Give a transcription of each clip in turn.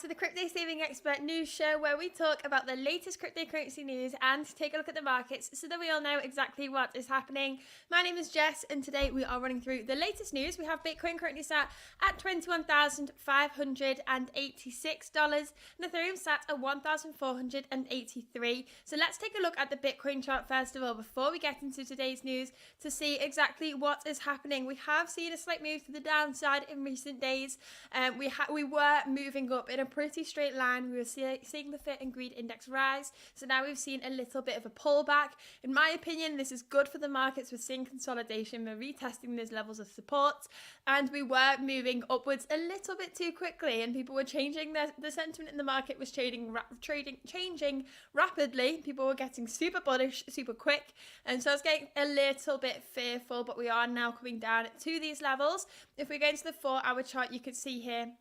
to the Crypto Saving Expert News Show, where we talk about the latest cryptocurrency news and take a look at the markets so that we all know exactly what is happening. My name is Jess, and today we are running through the latest news. We have Bitcoin currently sat at $21,586 and Ethereum sat at $1,483. So let's take a look at the Bitcoin chart first of all before we get into today's news to see exactly what is happening. We have seen a slight move to the downside in recent days. We were moving up in a pretty straight line. We were seeing the Fit and Greed Index rise. So now we've seen a little bit of a pullback. In my opinion, this is good for the markets. We're seeing consolidation. We're retesting those levels of support. And we were moving upwards a little bit too quickly. And people were changing the sentiment in the market was changing rapidly. People were getting super bullish, super quick. And so I was getting a little bit fearful. But we are now coming down to these levels. If we go into the 4-hour chart, you can see here,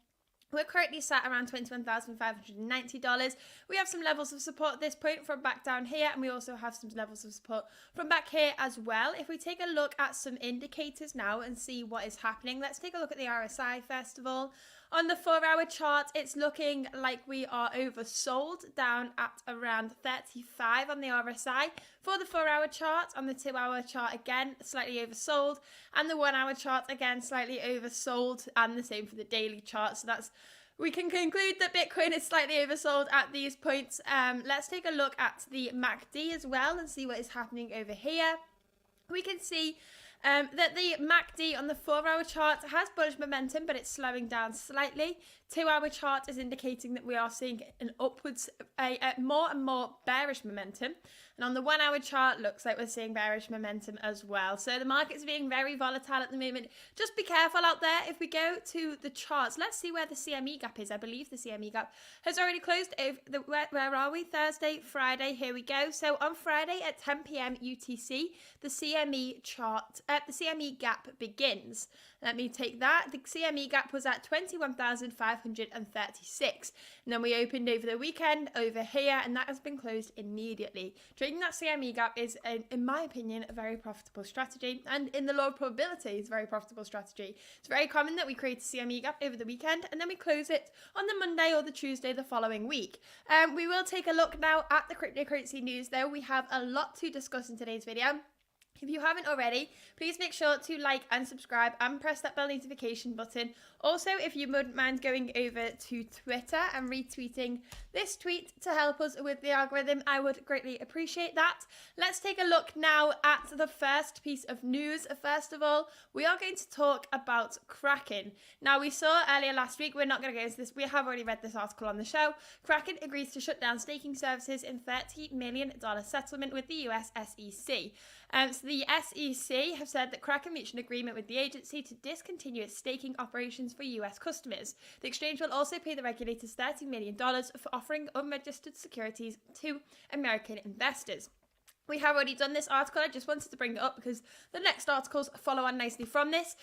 we're currently sat around $21,590. We have some levels of support at this point from back down here, and we also have some levels of support from back here as well. If we take a look at some indicators now and see what is happening, let's take a look at the RSI first of all. On the 4-hour chart, it's looking like we are oversold, down at around 35 on the RSI. For the 4-hour chart, on the 2-hour chart, again, slightly oversold. And the 1-hour chart, again, slightly oversold. And the same for the daily chart. So we can conclude that Bitcoin is slightly oversold at these points. Let's take a look at the MACD as well and see what is happening over here. We can see that the MACD on the 4-hour chart has bullish momentum, but it's slowing down slightly. 2-hour chart is indicating that we are seeing an upwards, more and more bearish momentum. And on the 1-hour chart, looks like we're seeing bearish momentum as well. So the market's being very volatile at the moment. Just be careful out there. If we go to the charts, let's see where the CME gap is. I believe the CME gap has already closed. Where are we? Thursday, Friday. Here we go. So on Friday at 10 p.m. UTC, the CME chart, the CME gap begins. Let me take that. The CME gap was at 21,536. And then we opened over the weekend over here, and that has been closed immediately. Trading that CME gap is, in my opinion, a very profitable strategy. And in the law of probability, it's a very profitable strategy. It's very common that we create a CME gap over the weekend, and then we close it on the Monday or the Tuesday the following week. We will take a look now at the cryptocurrency news, though. We have a lot to discuss in today's video. If you haven't already, please make sure to like and subscribe and press that bell notification button. Also, if you wouldn't mind going over to Twitter and retweeting this tweet to help us with the algorithm, I would greatly appreciate that. Let's take a look now at the first piece of news. First of all, we are going to talk about Kraken. Now, we saw earlier last week, we're not going to go into this, we have already read this article on the show. Kraken agrees to shut down staking services in $30 million settlement with the US SEC. So the SEC have said that Kraken reached an agreement with the agency to discontinue its staking operations for US customers. The exchange will also pay the regulators $30 million for offering unregistered securities to American investors. We have already done this article. I just wanted to bring it up because the next articles follow on nicely from this.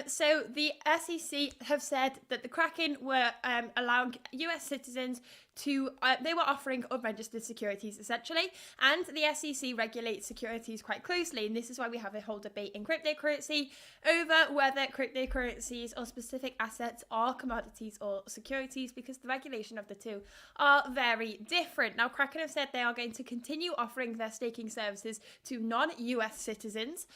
So the SEC have said that the Kraken were allowing US citizens to, they were offering unregistered securities essentially, and the SEC regulates securities quite closely, and this is why we have a whole debate in cryptocurrency over whether cryptocurrencies or specific assets are commodities or securities, because the regulation of the two are very different. Now, Kraken have said they are going to continue offering their staking services to non-US citizens,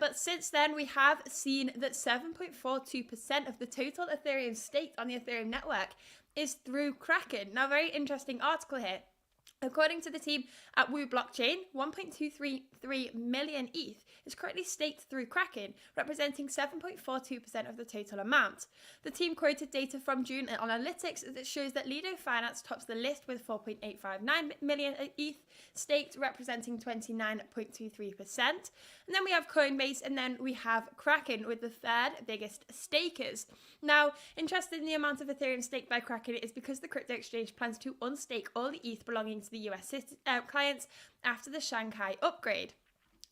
but since then we have seen that 7.42% of the total Ethereum staked on the Ethereum network is through Kraken. Now, very interesting article here. According to the team at Wu Blockchain, 1.233 million ETH is currently staked through Kraken, representing 7.42% of the total amount. The team quoted data from June Analytics that shows that Lido Finance tops the list with 4.859 million ETH staked, representing 29.23%. And then we have Coinbase, and then we have Kraken with the third biggest stakers. Now, interested in the amount of Ethereum staked by Kraken is because the crypto exchange plans to unstake all the ETH belonging to the US clients after the Shanghai upgrade.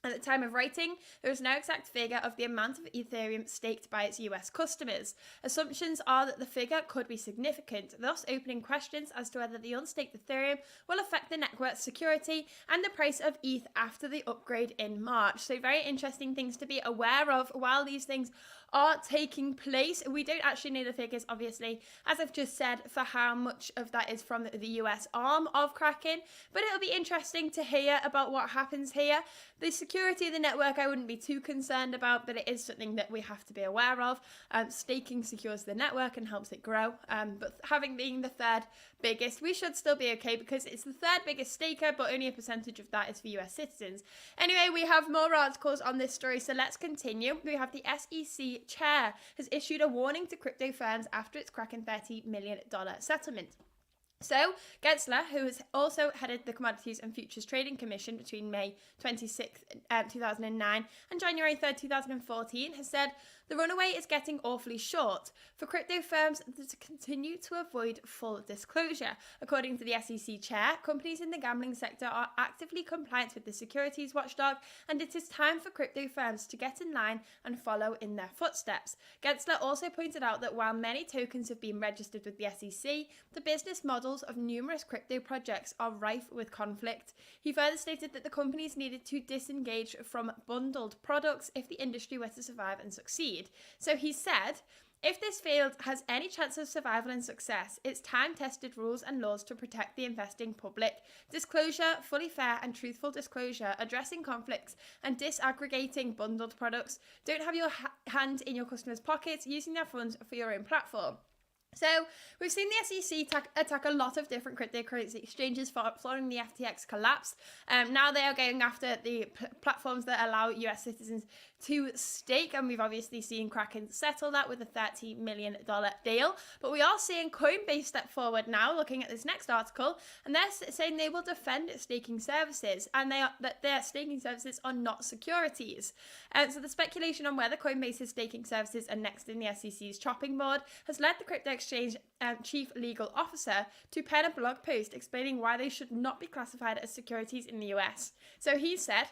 At the time of writing, there is no exact figure of the amount of Ethereum staked by its US customers. Assumptions are that the figure could be significant, thus opening questions as to whether the unstaked Ethereum will affect the network's security and the price of ETH after the upgrade in March. So very interesting things to be aware of while these things are taking place. We don't actually know the figures, obviously, as I've just said, for how much of that is from the US arm of Kraken, but it'll be interesting to hear about what happens here. The security of the network I wouldn't be too concerned about, but it is something that we have to be aware of. Staking secures the network and helps it grow, but having been the third biggest, we should still be okay because it's the third biggest staker, but only a percentage of that is for US citizens. Anyway, we have more articles on this story, so let's continue. We have the SEC chair has issued a warning to crypto firms after its Kraken $30 million settlement. So, Gensler, who has also headed the Commodities and Futures Trading Commission between May 26, 2009 and January 3, 2014, has said the runaway is getting awfully short for crypto firms to continue to avoid full disclosure. According to the SEC chair, companies in the gambling sector are actively compliant with the securities watchdog, and it is time for crypto firms to get in line and follow in their footsteps. Gensler also pointed out that while many tokens have been registered with the SEC, the business models of numerous crypto projects are rife with conflict. He further stated that the companies needed to disengage from bundled products if the industry were to survive and succeed. So he said, if this field has any chance of survival and success, it's time-tested rules and laws to protect the investing public. Disclosure, fully fair and truthful disclosure, addressing conflicts and disaggregating bundled products. Don't have your hand in your customers' pockets using their funds for your own platform. So we've seen the SEC attack a lot of different cryptocurrency exchanges following the FTX collapse. Now they are going after the platforms that allow US citizens to stake, and we've obviously seen Kraken settle that with a $30 million deal. But we are seeing Coinbase step forward now, looking at this next article, and they're saying they will defend its staking services, and that their staking services are not securities. So the speculation on whether Coinbase's staking services are next in the SEC's chopping board has led the crypto exchange chief legal officer to pen a blog post explaining why they should not be classified as securities in the US. So he said,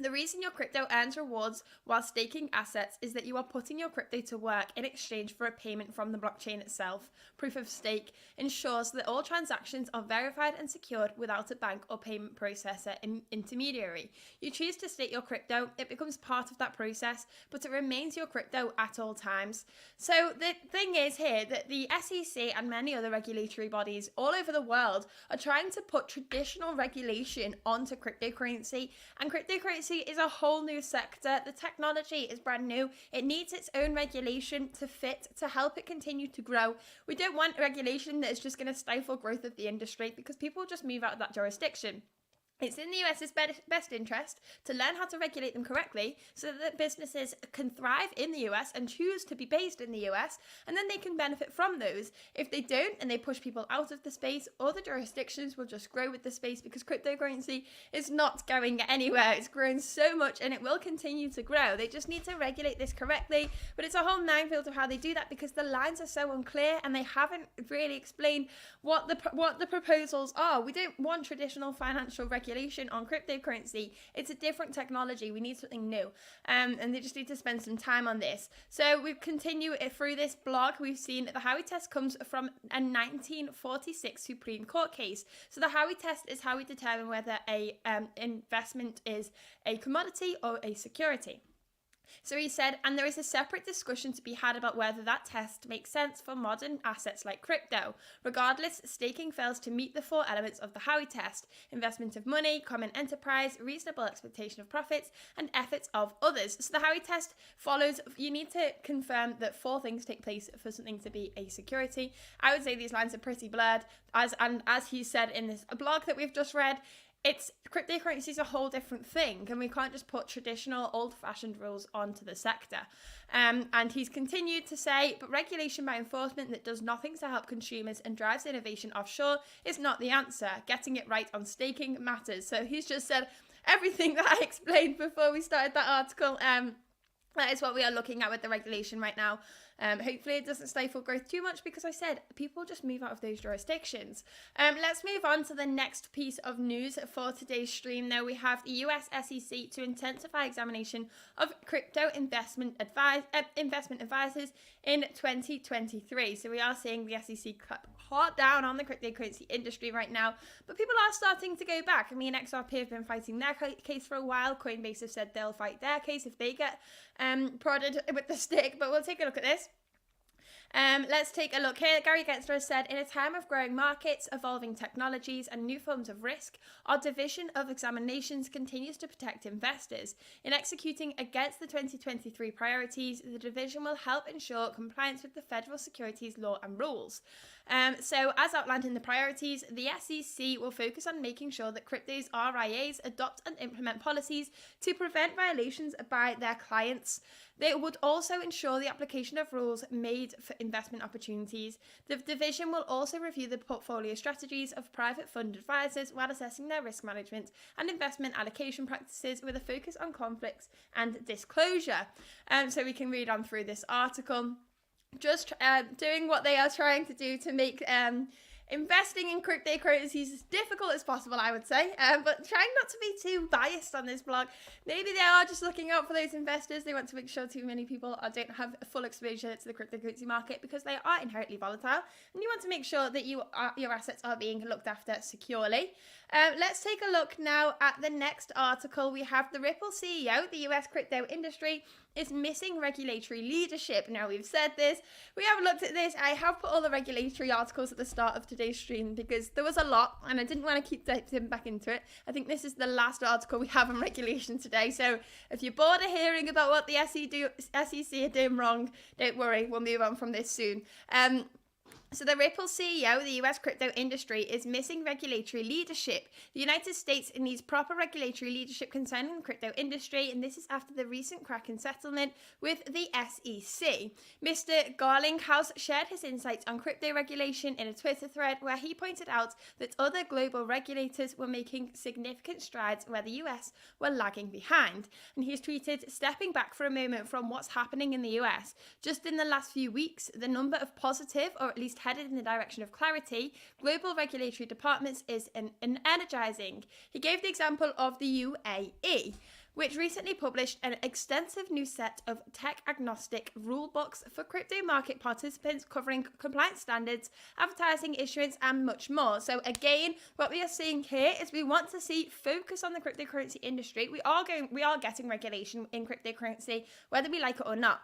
the reason your crypto earns rewards while staking assets is that you are putting your crypto to work in exchange for a payment from the blockchain itself. Proof of stake ensures that all transactions are verified and secured without a bank or payment processor intermediary. You choose to stake your crypto, it becomes part of that process, but it remains your crypto at all times. So the thing is here that the SEC and many other regulatory bodies all over the world are trying to put traditional regulation onto cryptocurrency, and cryptocurrency is a whole new sector. The technology is brand new. It needs its own regulation to help it continue to grow. We don't want regulation that is just going to stifle growth of the industry because people will just move out of that jurisdiction. It's in the US's best interest to learn how to regulate them correctly so that businesses can thrive in the US and choose to be based in the US, and then they can benefit from those. If they don't and they push people out of the space, other jurisdictions will just grow with the space because cryptocurrency is not going anywhere. It's grown so much and it will continue to grow. They just need to regulate this correctly, but it's a whole minefield of how they do that because the lines are so unclear and they haven't really explained what the proposals are. We don't want traditional financial regulation on cryptocurrency. It's a different technology. We need something new, and they just need to spend some time on this. So we continue through this blog. We've seen the Howey test comes from a 1946 Supreme Court case. So the Howey test is how we determine whether a investment is a commodity or a security. So he said, and there is a separate discussion to be had about whether that test makes sense for modern assets like crypto. Regardless, staking fails to meet the four elements of the Howey test: investment of money, common enterprise, reasonable expectation of profits, and efforts of others. So the Howey test follows, you need to confirm that four things take place for something to be a security. I would say these lines are pretty blurred, as he said in this blog that we've just read. Cryptocurrency is a whole different thing, and we can't just put traditional old-fashioned rules onto the sector. And he's continued to say, but regulation by enforcement that does nothing to help consumers and drives innovation offshore is not the answer. Getting it right on staking matters. So he's just said everything that I explained before we started that article. That is what we are looking at with the regulation right now. Hopefully it doesn't stifle growth too much, because I said people just move out of those jurisdictions. Let's move on to the next piece of news for today's stream. Now we have the US SEC to intensify examination of crypto investment advisors in 2023. So we are seeing the SEC cut hard down on the cryptocurrency industry right now, but people are starting to go back. I mean, XRP have been fighting their case for a while. Coinbase have said they'll fight their case if they get prodded with the stick, but we'll take a look at this. Let's take a look here. Gary Gensler has said, in a time of growing markets, evolving technologies, and new forms of risk, our division of examinations continues to protect investors. In executing against the 2023 priorities, the division will help ensure compliance with the federal securities law and rules. So as outlined in the priorities, the SEC will focus on making sure that crypto's RIAs adopt and implement policies to prevent violations by their clients. They would also ensure the application of rules made for investment opportunities. The division will also review the portfolio strategies of private fund advisors while assessing their risk management and investment allocation practices with a focus on conflicts and disclosure. So we can read on through this article. Just doing what they are trying to do to make investing in cryptocurrencies as difficult as possible, I would say, but trying not to be too biased on this blog. Maybe they are just looking out for those investors. They want to make sure too many people don't have full exposure to the cryptocurrency market, because they are inherently volatile, and you want to make sure that your assets are being looked after securely. Let's take a look now at the next article. We have the Ripple CEO, the US crypto industry is missing regulatory leadership. Now, we've said this, we have looked at this. I have put all the regulatory articles at the start of today's stream because there was a lot and I didn't want to keep diving back into it. I think this is the last article we have on regulation today. So if you're bored of hearing about what the SEC are doing wrong, don't worry, we'll move on from this soon. So the Ripple CEO, the US crypto industry, is missing regulatory leadership. The United States needs proper regulatory leadership concerning the crypto industry, and this is after the recent Kraken settlement with the SEC. Mr. Garlinghouse shared his insights on crypto regulation in a Twitter thread where he pointed out that other global regulators were making significant strides where the US were lagging behind. And he's tweeted, stepping back for a moment from what's happening in the US, just in the last few weeks, the number of positive, or at least headed in the direction of clarity, global regulatory departments is energizing. He gave the example of the UAE, which recently published an extensive new set of tech-agnostic rulebooks for crypto market participants covering compliance standards, advertising, issuance, and much more. So again, what we are seeing here is we want to see focus on the cryptocurrency industry. We are getting regulation in cryptocurrency, whether we like it or not.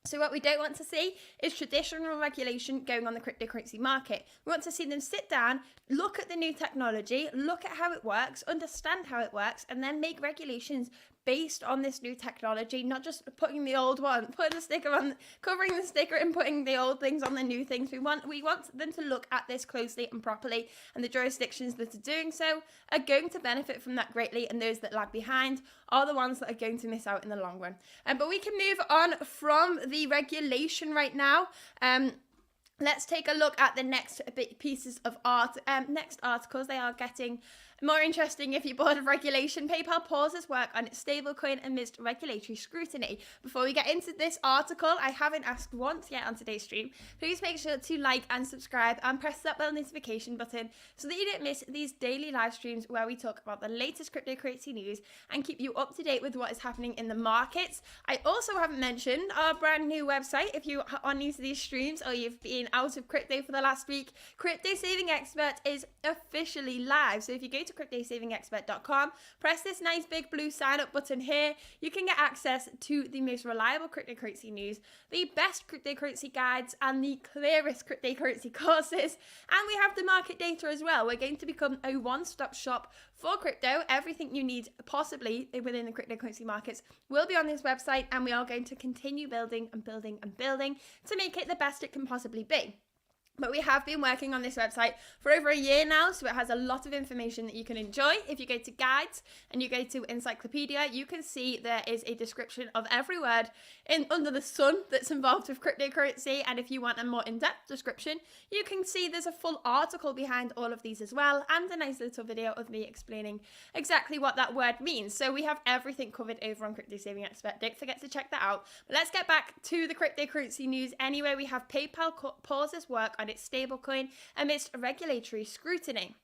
So what we don't want to see is traditional regulation going on the cryptocurrency market. We want to see them sit down, look at the new technology, look at how it works, understand how it works, and then make regulations based on this new technology, not just putting the old one, putting the sticker on, covering the sticker and putting the old things on the new things. We want them to look at this closely and properly, and the jurisdictions that are doing so are going to benefit from that greatly, and those that lag behind are the ones that are going to miss out in the long run. But we can move on from the regulation right now. Let's take a look at the next pieces of art. Next articles, they are getting more interesting if you're bored of regulation. PayPal pauses work on its stablecoin amidst regulatory scrutiny. Before we get into this article, I haven't asked once yet on today's stream. Please make sure to like and subscribe and press that bell notification button so that you don't miss these daily live streams where we talk about the latest cryptocurrency news and keep you up to date with what is happening in the markets. I also haven't mentioned our brand new website. If you are new to these streams or you've been out of crypto for the last week, Crypto Saving Expert is officially live. So if you go to cryptosavingexpert.com, press this nice big blue sign up button here, you can get access to the most reliable cryptocurrency news, the best cryptocurrency guides, and the clearest cryptocurrency courses. And we have the market data as well. We're going to become a one-stop shop for crypto. Everything you need possibly within the cryptocurrency markets will be on this website, and we are going to continue building and building and building to make it the best it can possibly be. But we have been working on this website for over a year now, so it has a lot of information that you can enjoy. If you go to guides and you go to encyclopedia, you can see there is a description of every word under the sun that's involved with cryptocurrency. And if you want a more in-depth description, you can see there's a full article behind all of these as well, and a nice little video of me explaining exactly what that word means. So we have everything covered over on Crypto Saving Expert. Don't forget to check that out. But let's get back to the cryptocurrency news anyway. We have PayPal pauses work on its stablecoin amidst regulatory scrutiny.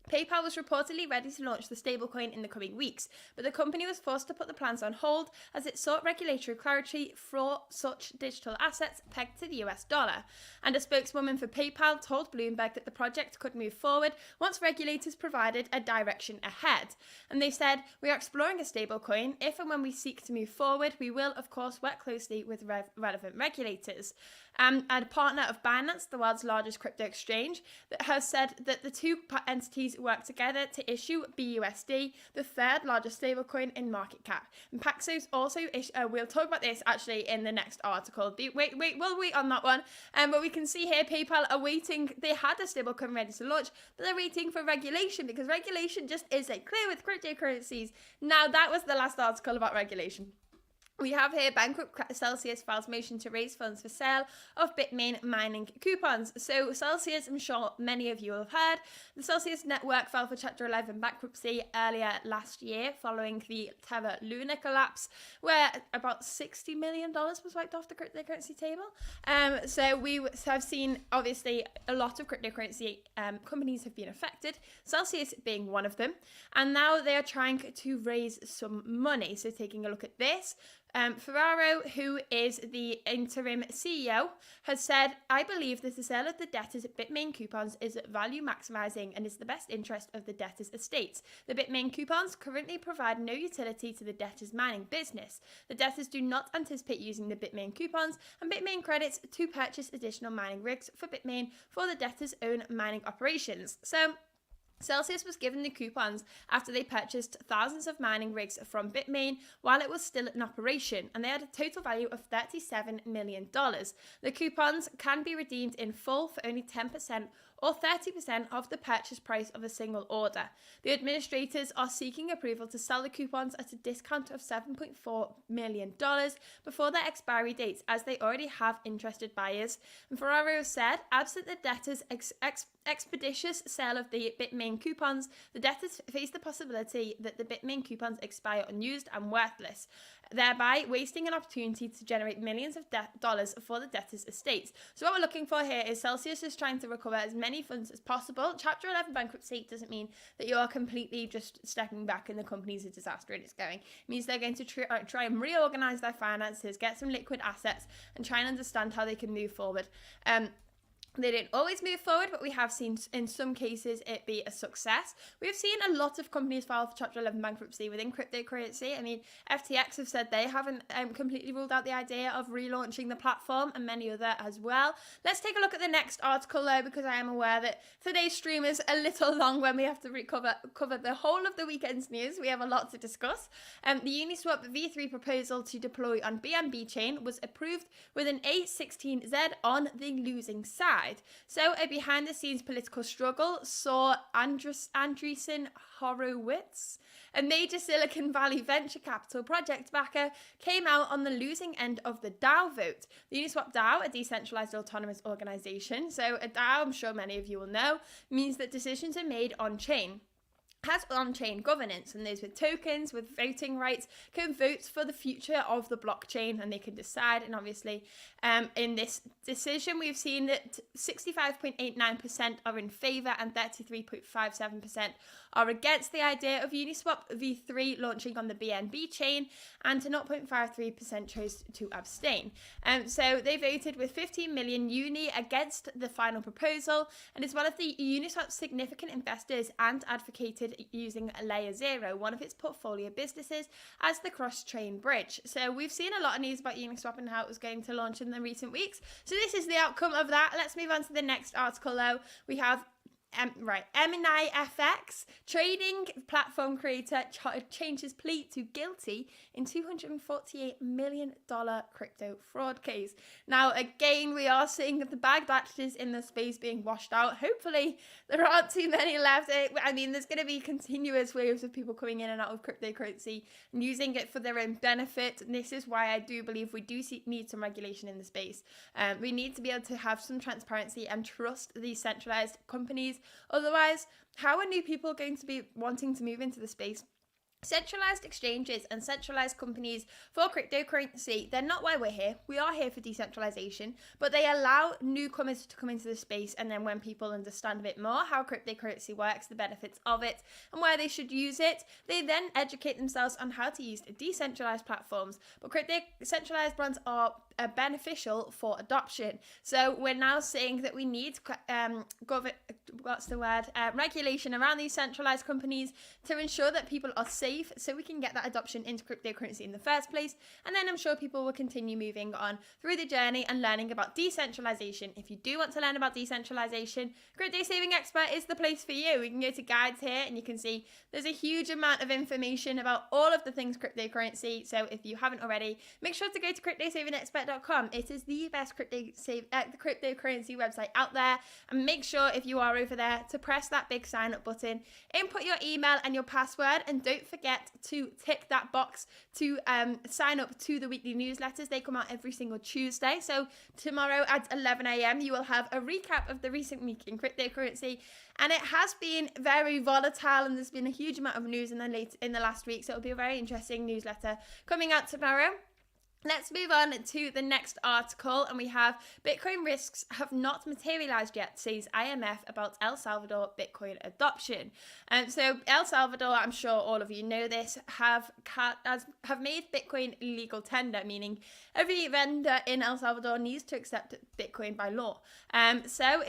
PayPal was reportedly ready to launch the stablecoin in the coming weeks, but the company was forced to put the plans on hold as it sought regulatory clarity for such digital assets pegged to the US dollar. And a spokeswoman for PayPal told Bloomberg that the project could move forward once regulators provided a direction ahead. And they said, "We are exploring a stablecoin. If and when we seek to move forward, we will, of course, work closely with relevant regulators." And a partner of Binance, the world's largest crypto exchange, that has said that the two entities work together to issue BUSD, the third largest stablecoin in market cap. And Paxoss also, we'll talk about this actually in the next article. We'll wait on that one. But we can see here PayPal are waiting. They had a stablecoin ready to launch, but they're waiting for regulation because regulation just isn't clear with cryptocurrencies. Now, that was the last article about regulation. We have here bankrupt Celsius files motion to raise funds for sale of Bitmain mining coupons. So Celsius, I'm sure many of you have heard, the Celsius network filed for Chapter 11 bankruptcy earlier last year following the Terra Luna collapse, where about $60 million was wiped off the cryptocurrency table. So we have seen, obviously, a lot of cryptocurrency companies have been affected, Celsius being one of them, and now they are trying to raise some money. So taking a look at this, Ferraro, who is the interim CEO, has said, "I believe that the sale of the debtors' Bitmain coupons is value maximizing and is the best interest of the debtors' estates. The Bitmain coupons currently provide no utility to the debtors' mining business. The debtors do not anticipate using the Bitmain coupons and Bitmain credits to purchase additional mining rigs for Bitmain for the debtors' own mining operations." So Celsius was given the coupons after they purchased thousands of mining rigs from Bitmain while it was still in operation, and they had a total value of $37 million. The coupons can be redeemed in full for only 10% or 30% of the purchase price of a single order. The administrators are seeking approval to sell the coupons at a discount of $7.4 million before their expiry dates, as they already have interested buyers. And Ferraro said, absent the debtors' expeditious sale of the Bitmain coupons, the debtors face the possibility that the Bitmain coupons expire unused and worthless, thereby wasting an opportunity to generate millions of dollars for the debtors' estates. So what we're looking for here is Celsius is trying to recover as many funds as possible. Chapter 11 bankruptcy doesn't mean that you're completely just stepping back and the company's a disaster and it's going. It means they're going to try and reorganize their finances, get some liquid assets, and try and understand how they can move forward. They didn't always move forward, but we have seen in some cases it be a success. We've seen a lot of companies file for Chapter 11 bankruptcy within cryptocurrency. I mean, FTX have said they haven't completely ruled out the idea of relaunching the platform, and many other as well. Let's take a look at the next article though, because I am aware that today's stream is a little long when we have to cover the whole of the weekend's news. We have a lot to discuss. The Uniswap V3 proposal to deploy on BNB chain was approved with an A16Z on the losing side. So a behind-the-scenes political struggle saw Andreessen Horowitz, a major Silicon Valley venture capital project backer, came out on the losing end of the DAO vote. The Uniswap DAO, a decentralized autonomous organization, so a DAO, I'm sure many of you will know, means that decisions are made on-chain. Has on-chain governance, and those with tokens with voting rights can vote for the future of the blockchain, and they can decide. And obviously in this decision we've seen that 65.89% are in favor and 33.57% are against the idea of Uniswap V3 launching on the BNB chain, and 0.53% chose to abstain. So they voted with 15 million uni against the final proposal, and is one of the Uniswap's significant investors and advocated using Layer 0, one of its portfolio businesses, as the cross-chain bridge. So we've seen a lot of news about Uniswap and how it was going to launch in the recent weeks. So this is the outcome of that. Let's move on to the next article though. We have MNIFX trading platform creator changes plea to guilty in $248 million crypto fraud case. Now, again, we are seeing the backlashes in the space being washed out. Hopefully, there aren't too many left. I mean, there's going to be continuous waves of people coming in and out of cryptocurrency and using it for their own benefit. And this is why I do believe we do need some regulation in the space. We need to be able to have some transparency and trust these centralized companies. Otherwise, how are new people going to be wanting to move into the space? Centralized exchanges and centralized companies for cryptocurrency, they're not why we're here. We are here for decentralization, but they allow newcomers to come into the space, and then when people understand a bit more how cryptocurrency works, the benefits of it, and why they should use it, they then educate themselves on how to use decentralized platforms. But centralized ones are beneficial for adoption. So we're now saying that we need regulation around these centralized companies to ensure that people are safe, so we can get that adoption into cryptocurrency in the first place. And then I'm sure people will continue moving on through the journey and learning about decentralization. If you do want to learn about decentralization, Crypto Saving Expert is the place for you. We can go to guides here and you can see there's a huge amount of information about all of the things cryptocurrency. So if you haven't already, make sure to go to cryptosavingexpert.com. It is the best cryptocurrency website out there. And make sure if you are over there to press that big sign up button, input your email and your password, and don't forget to tick that box to sign up to the weekly newsletters. They come out every single Tuesday. So tomorrow at 11 a.m. you will have a recap of the recent week in cryptocurrency. And it has been very volatile, and there's been a huge amount of news in the last week. So it'll be a very interesting newsletter coming out tomorrow. Let's move on to the next article, and we have Bitcoin risks have not materialized yet, says IMF about El Salvador Bitcoin adoption. So El Salvador, I'm sure all of you know this, have made Bitcoin legal tender, meaning every vendor in El Salvador needs to accept Bitcoin by law. So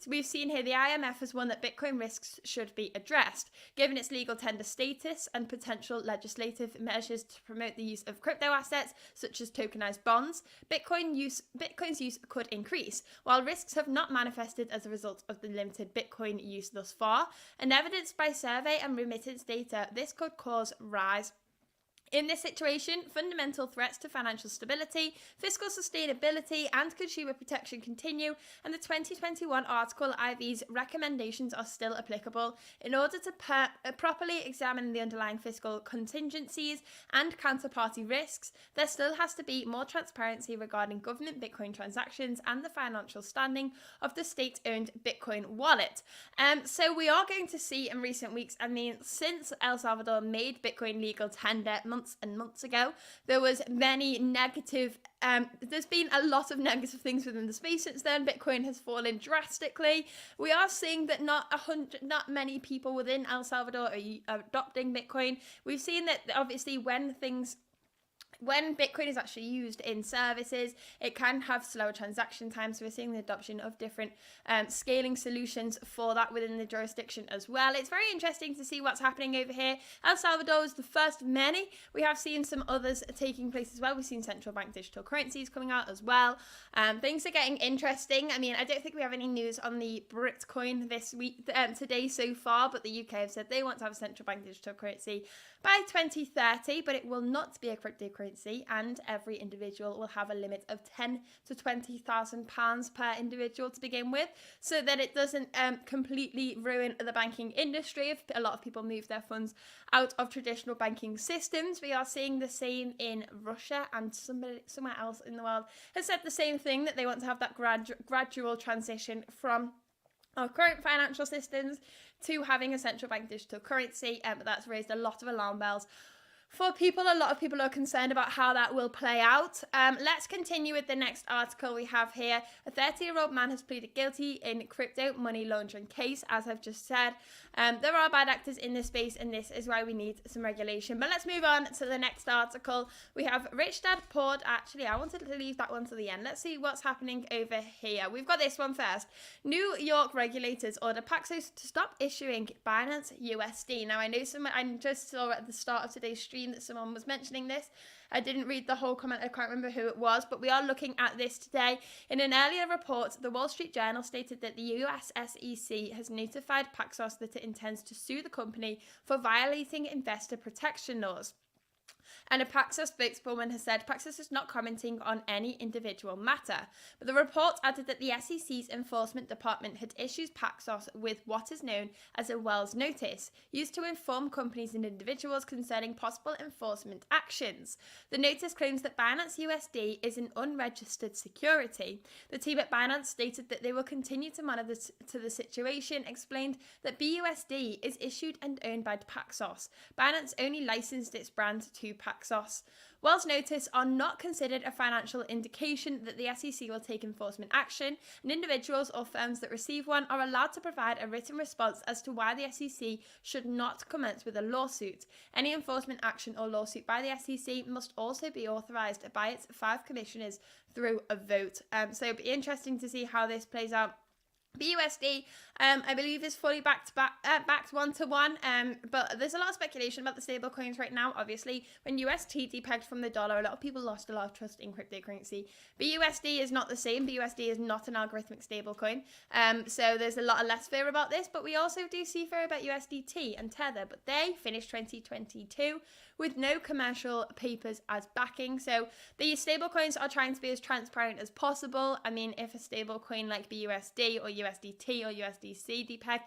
we've seen here the IMF has warned that Bitcoin risks should be addressed, given its legal tender status and potential legislative measures to promote the use of crypto assets such as tokenized bonds. Bitcoin's use could increase, while risks have not manifested as a result of the limited Bitcoin use thus far, and evidenced by survey and remittance data, this could cause rise. In this situation, fundamental threats to financial stability, fiscal sustainability, and consumer protection continue, and the 2021 article IV's recommendations are still applicable. In order to properly examine the underlying fiscal contingencies and counterparty risks, there still has to be more transparency regarding government Bitcoin transactions and the financial standing of the state-owned Bitcoin wallet. So we are going to see in recent weeks, since El Salvador made Bitcoin legal tender months and months ago, there was many negative there's been a lot of negative things within the space since then. Bitcoin has fallen drastically. We are seeing that not many people within El Salvador are adopting Bitcoin. We've seen that obviously when Bitcoin is actually used in services, it can have slower transaction times. So we're seeing the adoption of different scaling solutions for that within the jurisdiction as well. It's very interesting to see what's happening over here. El Salvador is the first of many. We have seen some others taking place as well. We've seen central bank digital currencies coming out as well. Things are getting interesting. I don't think we have any news on the Bitcoin this week today so far, but the UK have said they want to have a central bank digital currency by 2030, but it will not be a cryptocurrency, and every individual will have a limit of £10,000 to £20,000 per individual to begin with, so that it doesn't completely ruin the banking industry if a lot of people move their funds out of traditional banking systems. We are seeing the same in Russia, and somewhere else in the world has said the same thing, that they want to have that gradual transition from our current financial systems to having a central bank digital currency, but that's raised a lot of alarm bells for people. A lot of people are concerned about how that will play out. Let's continue with the next article we have here. A 30-year-old man has pleaded guilty in crypto money laundering case, as I've just said. There are bad actors in this space, and this is why we need some regulation. But let's move on to the next article. We have Rich Dad Poor Dad. Actually, I wanted to leave that one to the end. Let's see what's happening over here. We've got this one first. New York regulators order Paxoss to stop issuing Binance USD. Now, I just saw at the start of today's stream that someone was mentioning this. I didn't read the whole comment. I can't remember who it was, but we are looking at this today. In an earlier report, the Wall Street Journal stated that the US SEC has notified Paxoss that it intends to sue the company for violating investor protection laws. And a Paxoss spokeswoman has said Paxoss is not commenting on any individual matter. But the report added that the SEC's enforcement department had issued Paxoss with what is known as a Wells notice, used to inform companies and individuals concerning possible enforcement actions. The notice claims that Binance USD is an unregistered security. The team at Binance stated that they will continue to monitor the situation, explained that BUSD is issued and owned by Paxoss. Binance only licensed its brand to Paxoss. Wells notice are not considered a financial indication that the SEC will take enforcement action, and individuals or firms that receive one are allowed to provide a written response as to why the SEC should not commence with a lawsuit. Any enforcement action or lawsuit by the SEC must also be authorized by its 5 commissioners through a vote. So it'll be interesting to see how this plays out. BUSD, I believe, is fully backed 1-to-1, but there's a lot of speculation about the stable coins right now. Obviously, when UST depegged from the dollar, a lot of people lost a lot of trust in cryptocurrency. BUSD is not the same. BUSD is not an algorithmic stable coin, so there's a lot of less fear about this, but we also do see fear about USDT and Tether, but they finished 2022 with no commercial papers as backing. So the stablecoins are trying to be as transparent as possible. I mean, if a stablecoin like BUSD or USDT or USDC depeg,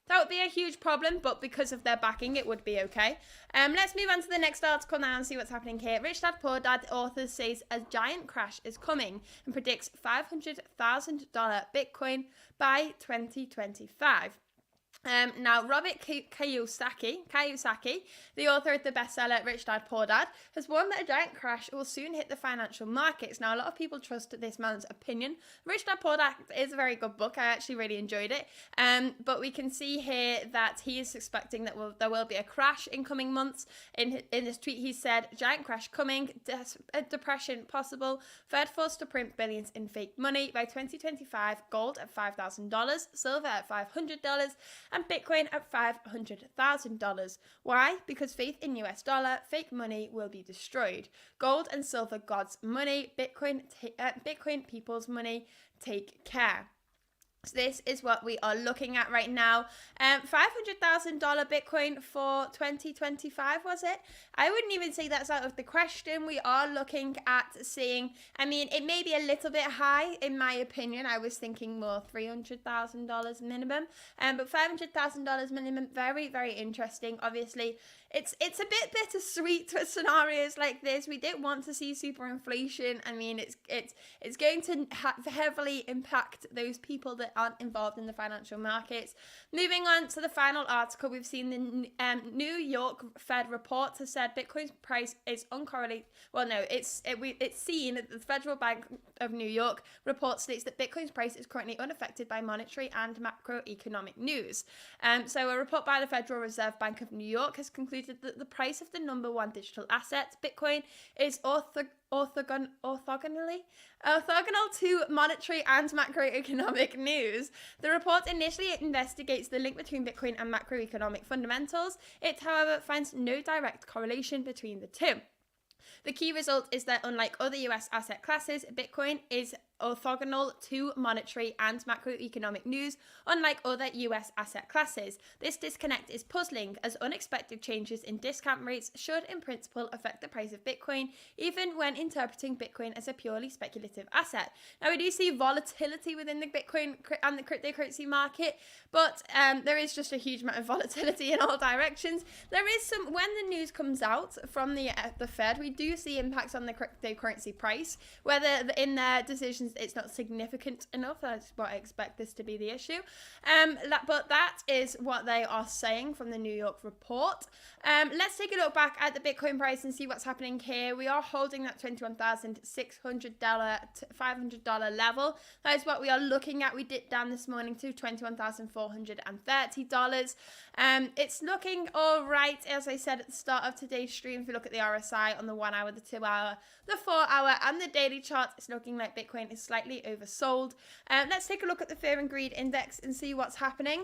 that would be a huge problem, but because of their backing, it would be okay. Let's move on to the next article now and see what's happening here. Rich Dad Poor Dad author says a giant crash is coming and predicts $500,000 Bitcoin by 2025. Now, Robert Kiyosaki, the author of the bestseller Rich Dad Poor Dad, has warned that a giant crash will soon hit the financial markets. Now, a lot of people trust this man's opinion. Rich Dad Poor Dad is a very good book. I actually really enjoyed it. But we can see here that he is expecting that there will be a crash in coming months. In this tweet, he said, giant crash coming, depression possible, Fed forced to print billions in fake money. By 2025, gold at $5,000, silver at $500, and Bitcoin at $500,000. Why? Because faith in US dollar, fake money will be destroyed. Gold and silver, God's money. Bitcoin people's money. Take care. So this is what we are looking at right now. $500,000 Bitcoin for 2025, was it? I wouldn't even say that's out of the question. We are looking at seeing, I mean, it may be a little bit high, in my opinion. I was thinking more $300,000 minimum. But $500,000 minimum, very, very interesting. Obviously, it's a bit bittersweet for scenarios like this. We don't want to see super inflation. I mean, it's going to heavily impact those people that aren't involved in the financial markets. Moving on to the final article, we've seen the New York Fed report has said Bitcoin's price is uncorrelated. Well, no, it's seen that the Federal Bank of New York report states that Bitcoin's price is currently unaffected by monetary and macroeconomic news. So a report by the Federal Reserve Bank of New York has concluded that the price of the number one digital asset, Bitcoin, is orthogonal to monetary and macroeconomic news. The report initially investigates the link between Bitcoin and macroeconomic fundamentals. It, however, finds no direct correlation between the two. The key result is that unlike other US asset classes, Bitcoin is orthogonal to monetary and macroeconomic news, unlike other US asset classes. This disconnect is puzzling, as unexpected changes in discount rates should in principle affect the price of Bitcoin, even when interpreting Bitcoin as a purely speculative asset. Now, we do see volatility within the Bitcoin and the cryptocurrency market, but there is just a huge amount of volatility in all directions. There is some, when the news comes out from the Fed, we do see impacts on the cryptocurrency price, whether in their decisions indications that it's not significant enough. That's what I expect this to be the issue. But that is what they are saying from the New York report. Let's take a look back at the Bitcoin price and see what's happening here. We are holding that $21,600 to $500 level. That is what we are looking at. We dipped down this morning to $21,430. It's looking all right, as I said at the start of today's stream. If you look at the RSI on the 1 hour, the 2 hour, the 4 hour, and the daily chart, it's looking like Bitcoin is slightly oversold. Let's take a look at the Fear and Greed Index and see what's happening.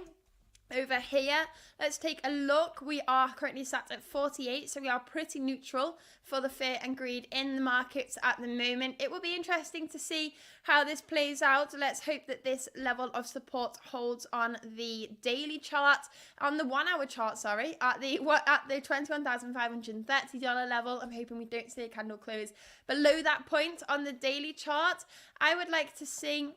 Over here, let's take a look. We are currently sat at 48, so we are pretty neutral for the fear and greed in the markets at the moment. It will be interesting to see how this plays out. Let's hope that this level of support holds on the daily chart, on the 1 hour chart, sorry, at the $21,530 level. I'm hoping we don't see a candle close below that point on the daily chart. I would like to see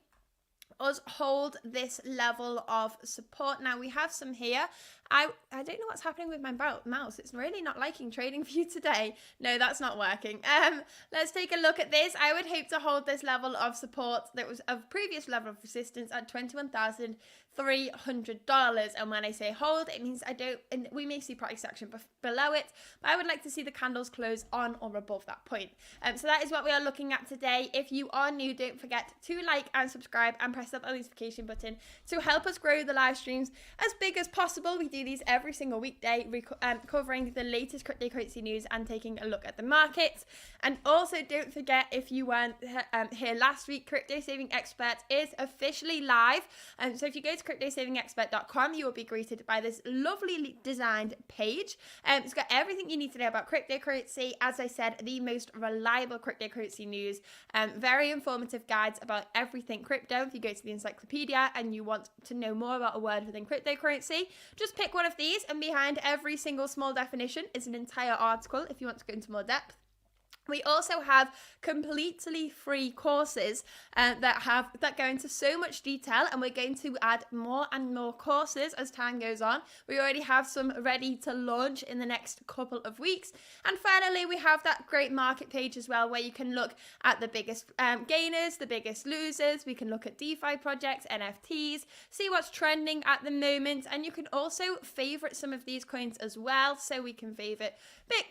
us hold this level of support. Now we have some here. I don't know what's happening with my mouse. It's really not liking trading for you today. No, that's not working. Let's take a look at this. I would hope to hold this level of support that was a previous level of resistance at $21,300. And when I say hold, it means and we may see price action below it, but I would like to see the candles close on or above that point. So that is what we are looking at today. If you are new, don't forget to like and subscribe and press that notification button to help us grow the live streams as big as possible. We do these every single weekday, covering the latest cryptocurrency news and taking a look at the markets. And also don't forget, if you weren't here last week, Crypto Saving Expert is officially live. So if you go to cryptosavingexpert.com, you will be greeted by this lovely designed page. It's got everything you need to know about cryptocurrency. As I said, the most reliable cryptocurrency news, very informative guides about everything crypto. If you go to the encyclopedia and you want to know more about a word within cryptocurrency, just pick one of these, and behind every single small definition is an entire article if you want to go into more depth. We also have completely free courses that go into so much detail, and we're going to add more and more courses as time goes on. We already have some ready to launch in the next couple of weeks. And finally, we have that great market page as well, where you can look at the biggest gainers, the biggest losers. We can look at DeFi projects, NFTs, see what's trending at the moment, and you can also favorite some of these coins as well. So we can favorite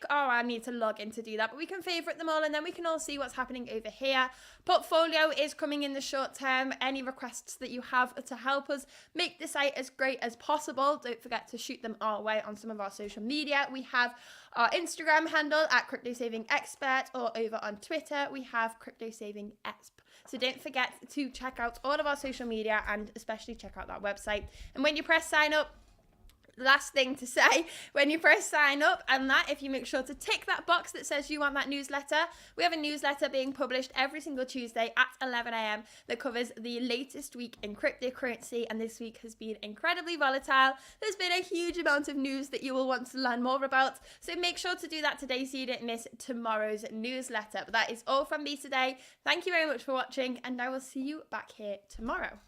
I need to log in to do that, but we can favorite them all, and then we can all see what's happening over here. Portfolio is coming in the short term. Any requests that you have to help us make the site as great as possible, don't forget to shoot them our way on some of our social media. We have our Instagram handle at Crypto Saving Expert, or over on Twitter we have Crypto Saving Exp. So don't forget to check out all of our social media, and especially check out that website. And when you press sign up, last thing to say, when you press sign up, and that, if you make sure to tick that box that says you want that newsletter, we have a newsletter being published every single Tuesday at 11 a.m. that covers the latest week in cryptocurrency, and this week has been incredibly volatile. There's been a huge amount of news that you will want to learn more about, so make sure to do that today so you don't miss tomorrow's newsletter. But that is all from me today. Thank you very much for watching, and I will see you back here tomorrow.